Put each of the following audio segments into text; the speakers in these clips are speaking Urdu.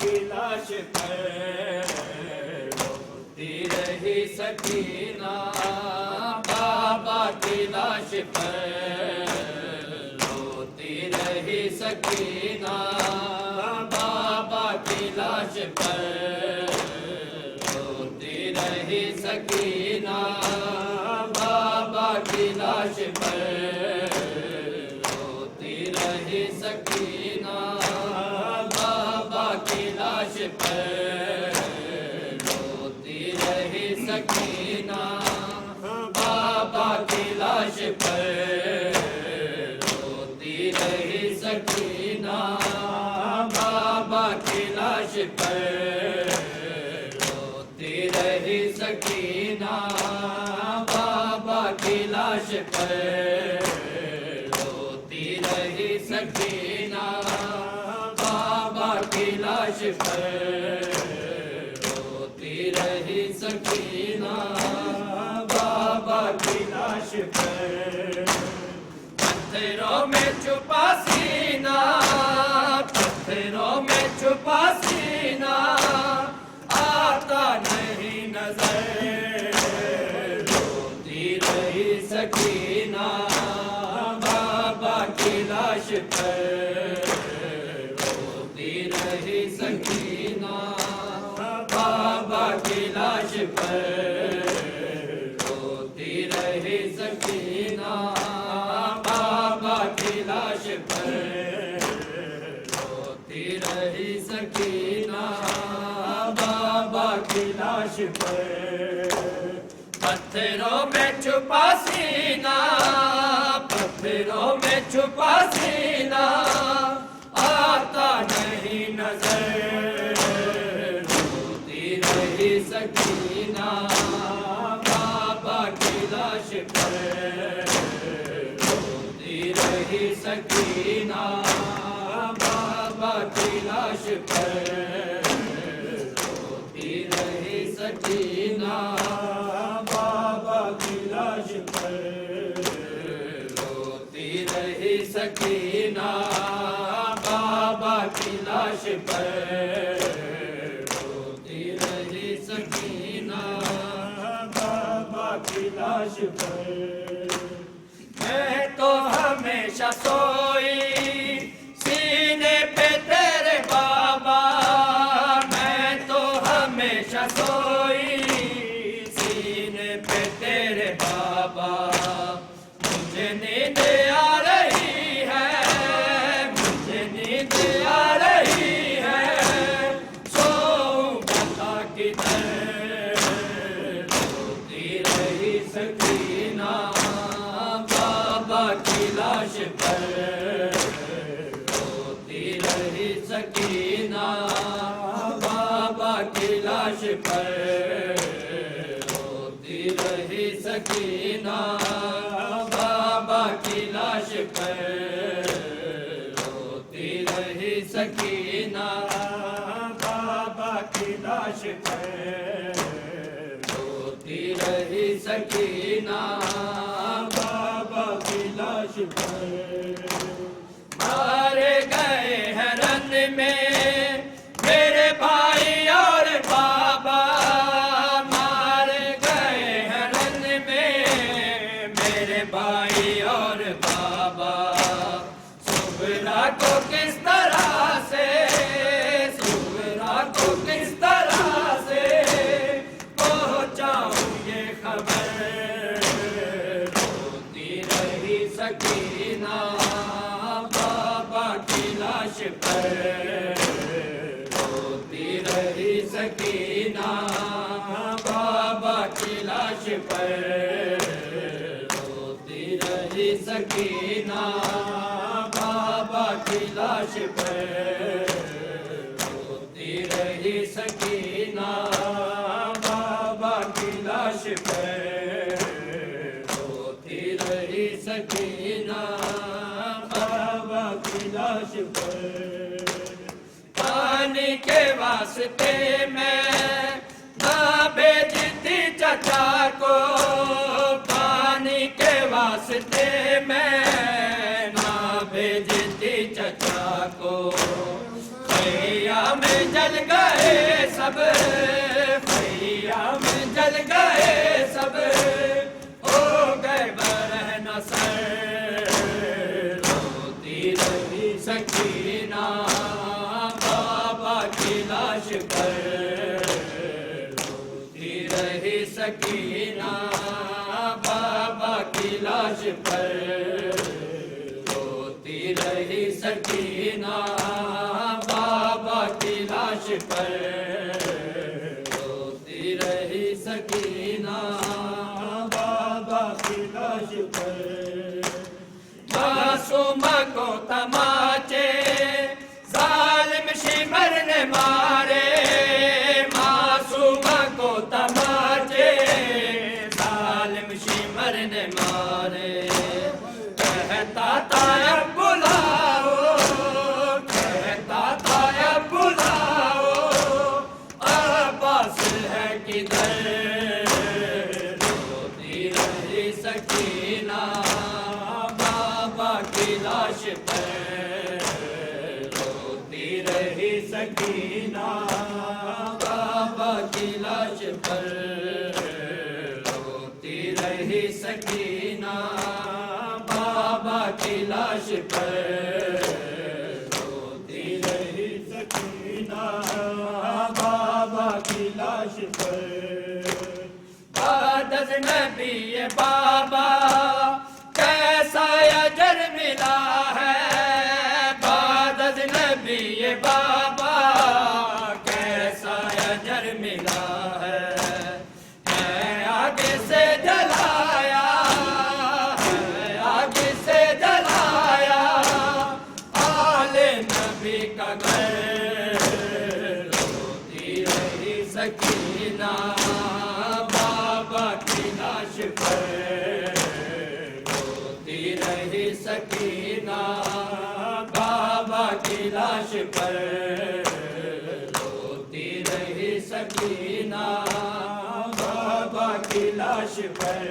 کی لاش پر روتی رہی سکینہ، بابا کی لاش پر روتی رہی سکینہ، بابا کی لاش پر روتی رہی سکینہ، بابا کی لاش پر روتی رہی سکینہ، بابا کی لاش پر روتی رہی سکینہ، بابا کی لاش پر روتی رہی سکینہ، بابا کی لاش پر روتی رہی سکینہ، بابا کی لاش پر روتی رہی سکینہ، بابا کی لاش پر روتی رہی سکینہ، بابا کی لاش پر پتھروں میں چھپا سینہ، پتھروں میں چھپا سینہ آتا نہیں نظر، روتی رہی سکینہ، بابا کی لاش پر روتی رہی سکینہ، بابا کی لاش پر روتی رہی سکینہ، بابا کی لاش پر روتی رہی سکینہ، بابا کی لاش پر پتھروں میں چھپا سینہ، پتھروں میں چھپا سینہ آتا نہیں نظر، روتی رہی سکینہ، بابا کی لاش پر روتی رہی سکینہ، بابا کی لاش پر روتی رہی سکینہ، بابا کی لاش پر روتی رہی سکینہ، بابا کی لاش پر روتی رہی سکینہ، بابا کی لاش پر میں تو ہمیشہ سوئی سینے پہ تیرے بابا، میں تو ہمیشہ سوئی سینے پہ تیرے بابا، مجھے نیند آ رہی ہے، مجھے نیند آ رہی ہے، سوؤں بتا کدھر، روتی رہی سکینہ، بابا کی لاش پر روتی رہی سکینہ، بابا کی لاش پر روتی رہی سکینہ، بابا کی لاش پر روتی رہی سکینہ، بابا کی لاش پر روتی رہی سکینہ، بابا کی لاش پر مارے گئے ہیں رن میں میرے بھائی اور بابا، مارے گئے ہیں رن میں میرے بھائی اور بابا، سغرا کو کس طرح سے، سغرا کو کس طرح سے پہنچاؤں یہ خبر، روتی رہی سکینہ، بابا کی لاش پر روتی رہی سکینہ، بابا کی لاش پر روتی رہی سکینہ، بابا کی لاش پر روتی رہی سکینہ، بابا کی لاش پر روتی رہی سکینہ، بابا کی لاش پر پانی کے واسطے میں نہ بھیجتی چچا کو، پانی کے واسطے میں نہ بھیجتی چچا کو، خیام جل گئے سب، خیام جل گئے سب، ہو گئے برہنہ سر، روتی رہی سکینہ بابا کی لاش پر، روتی رہی سکینہ بابا کی لاش پر، روتی رہی سکینہ بابا کی لاش پر، روتی رہی سکینہ بابا کی لاش پر۔ معصوم کو تماچے ظالم شمر نے مارے، معصوم کو تماچے ظالم شمر نے مارے، کہتا تھا اب بلاؤ، کہتا تھا اب بلاؤ، عباس ہے کدھر، روتی رہی سکینہ بابا کی لاش پر، روتی رہی سکینہ بابا کی لاش پر، روتی رہی سکینہ بابا کی لاش پر، روتی رہی سکینہ بابا کی لاش پر۔ بعد از نبی بابا کیسا اجر ملا ہے، بعد از نبی بابا کیسا اجر ملا ہے، آگے سے جلایا ہے، آگے سے جلایا آل نبی کا گھر، روتی رہی سکینہ بابا کی لاش پر، روتی رہی سکینہ بابا کی لاش پر، روتی رہی سکینہ بابا کی لاش پر،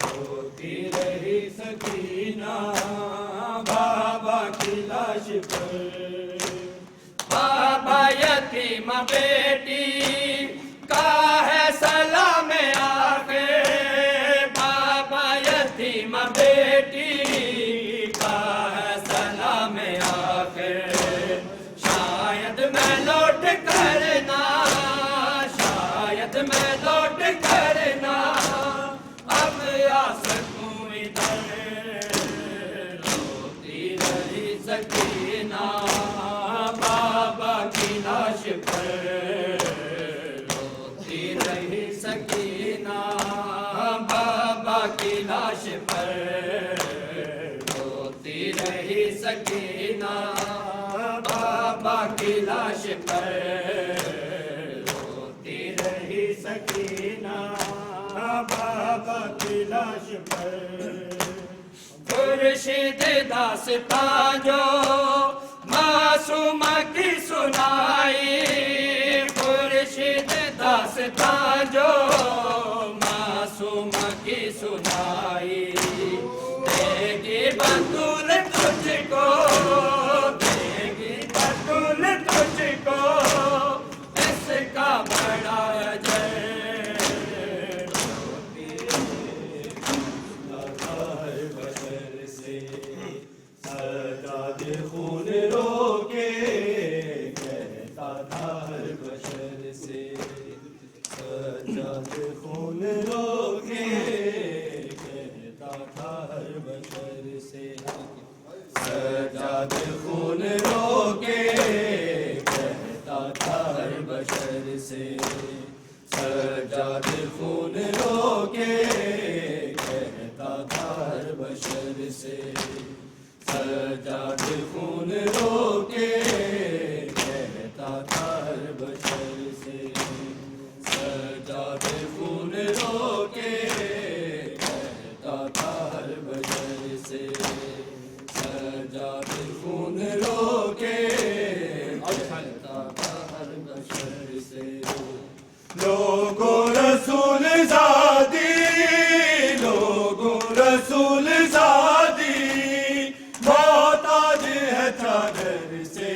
روتی رہی سکینہ بابا کی لاش پر۔ بابا یتیم بیٹی کا ہے سلام آخر، بابا یتیم بیٹی کا ہے سلام آخر، شاید میں لوٹ کر نہ، شاید میں لوٹ کر نہ اب آ سکوں ادھر، روتی رہی سکینہ بابا کی لاش پر، روتی رہی سکینہ بابا کی لاش پر، روتی رہی سکینہ بابا کی لاش پر، روتی رہی سکینہ بابا کی لاش پر۔ خورشید داستان جو معصوم کی سنائی، خورشید داستان جو معصوم کی سنائی، دے گی بطول تجھ کو، دے گی بطول تجھ کو اس کا بڑا اجر، بشر سے سجاد خون رو کے کہتا تھا ہر بشر سے، سجاد خون رو کے کہتا تھا ہر بشر سے، سجاد خون رو کے کہتا تھا ہر بشر سے، سجاد خون رو کے کہتا تھا ہر بشر سے، سجاد خون رو کے کہتا تھا ہر بشر سے، سجاد خون رو کے کہتا تھا ہر بشر سے، سجاد خون رو کے کہتا تھا ہر بشر سے۔ لوگوں رسول زادی، لوگوں رسول زادی، محتاج ہے چادر سے،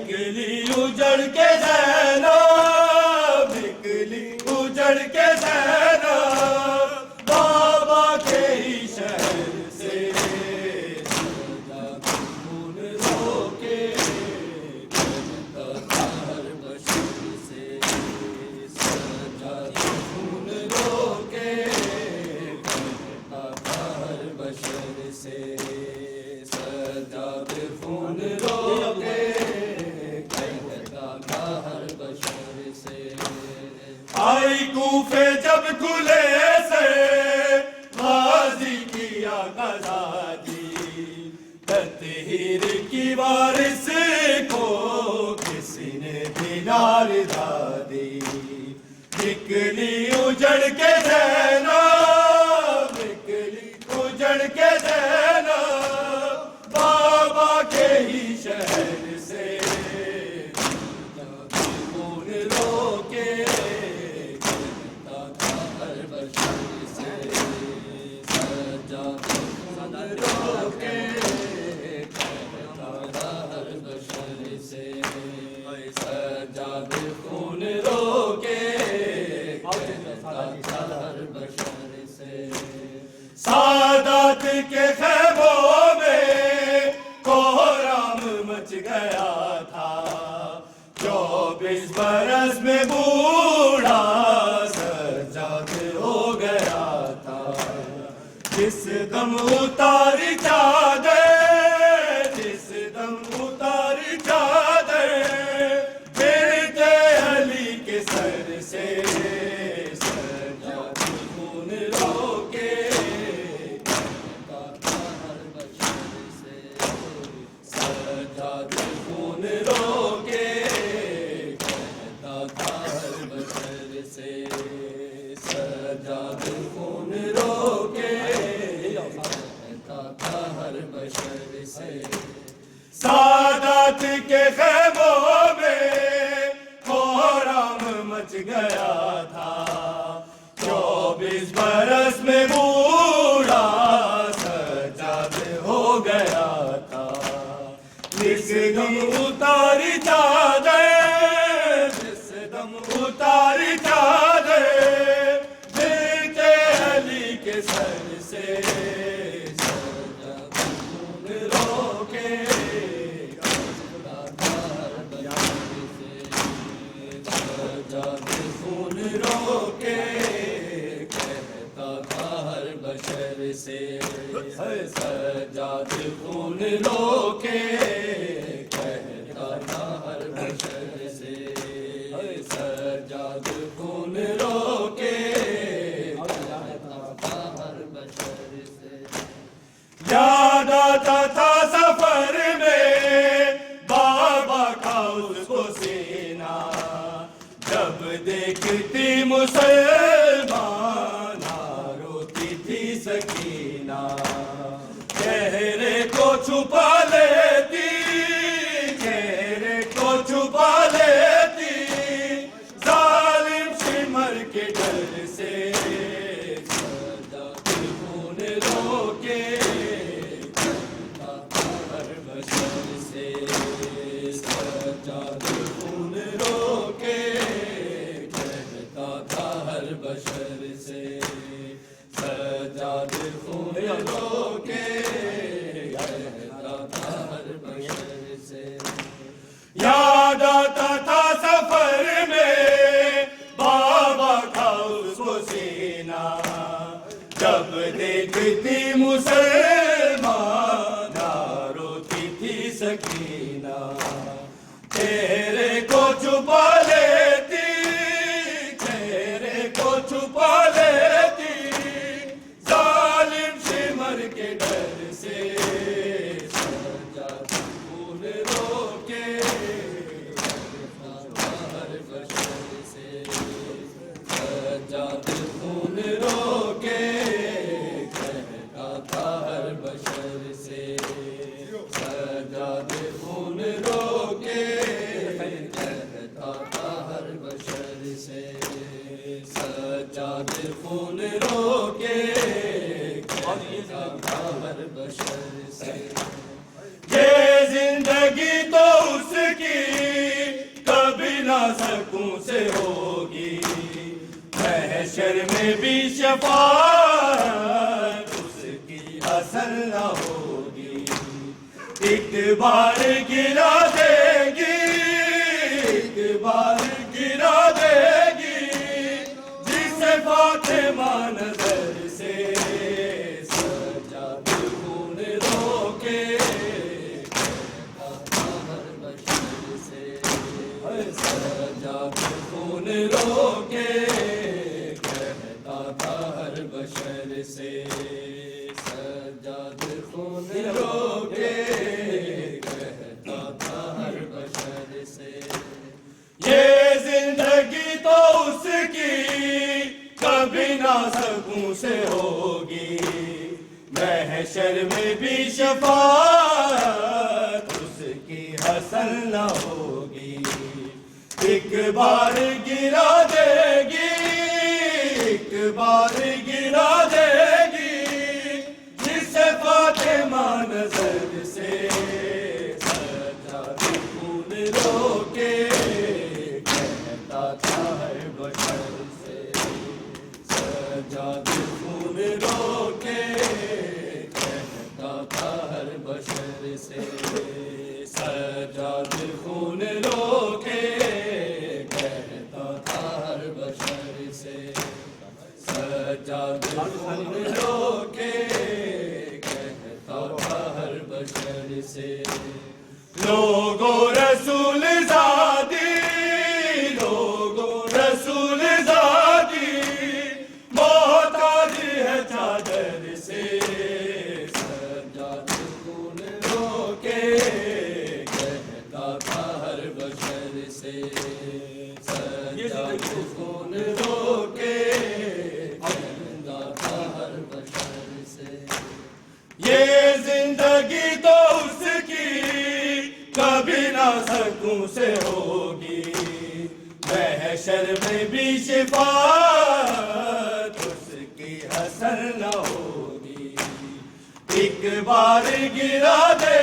نکلی اجڑ کے زینب، نکلی اجڑ کے زینب بابا کے ہی شہر سے، سجا خون رو کے کہتا تھا ہر بشر سے، سجا خون رو کے کہتا تھا ہر بشر سے، سجاد خون رو کے کہتا تھا ہر بشر سے۔ آئی کوفے جب کھلے سے غازی کیا آزادی، تطہیر کی وارث کو کسی نے دینار دادی، نکلی اجڑ کے زینب، نکلی اجڑ کے زینب بابا کے ہی شہر سے، خون رو کے کہتا تھا ہر بشر سے، سجاد خون رو کے کہتا تھا ہر بشر سے، سجاد خون رو کے کہتا تھا ہر بشر سے۔ سادات کے خیموں میں کوہرام مچ گیا تھا، 24 برس میں بوڑھا سجاد ہو گیا تھا، جس دم اتاری چادر، جس دم اتاری چادر بیٹے علی کے سر سے، سجاد خون رو کے کہتا تھا ہر بشر سے، سجاد خون رو کے کہتا تھا ہر بشر سے، سجاد خون رو کے کہتا تھا ہر بشر سے۔ سادات کے خیموں میں کوہرام مچ گیا تھا، 24 برس میں بوڑھا سجاد ہو گیا تھا، جس دم اتاری چادر، جس دم اتاری چادر بیٹے علی کے سر سے، سجاد خون رو کے کہتا تھا ہر بشر سے، سجاد خون رو کے کہتا تھا ہر بشر سے، سجاد خون رو کے کہتا تھا ہر بشر سے، سجاد خون رو کے کہتا تھا ہر بشر سے۔ یاد آتا تھا سفر میں بابا کا اس کو سینہ، جب دیکھتی مسلمان روتی تھی سکینہ، چہرے کو چھپا لیتی، چہرے کو چھپا لیتی ظالم شمر کے ڈر سے، سجاد خون رو کے کہتا تھا ہر بشر سے، سجاد خون رو کے کہتا تھا ہر بشر سے، سجاد خون رو کے کہتا تھا ہر بشر سے۔ یاد آتا تھا سفر میں بابا کا اس کو سینہ، جب دیکھتی مسلمان روتی تھی سکینہ، چہرے کو چھپا لیتی، چہرے کو چھپا لیتی ظالم شمر کے ڈر سے، سجاد خون رو کے کہتا تھا ہر بشر سے، سجاد خون رو کے کہتا تھا ہر بشر سے، سجاد خون رو کے کہتا سکوں سے ہوگی، محشر میں بھی شفاعت اس کی حسن نہ ہوگی، ایک بار گرا دے گی، ایک بار گرا دے گی، جسے فاطمہ نظر سے سجاد خون روکے، سجاد خون روکے کہتا تھا ہر بشر سے، سجاد خون روکے کہتا تھا ہر بشر سے، یہ زندگی تو اس کی کبھی نہ سکوں سے ہوگی، محشر میں بھی شفاعت اس کی حسن نہ ہوگی، ایک بار گرا دے گی، ایک بار گرا دے گی، جسے فاطمہ نظر سے سجاد خون روکے کہتا تھا ہر بشر سے، سجاد خون روکے کہتا تھا ہر بشر سے، سجاد خون روکے کہتا تھا ہر بشر سے، سجاد خون روکے کہتا تھا ہر بشر سے، لوگوں رسول زادی، لوگوں رسول زادی، محتاج ہے چادر سے، سجاد خون روکے کہتا تھا ہر بشر سے، سجاد خون روکے کہتا تھا ہر بشر سے، یہ زندگی تو اس کی کبھی نہ سکوں سے ہوگی، محشر میں بھی شفاعت اس کی حسن نہ ہوگی، ایک بار گرا دے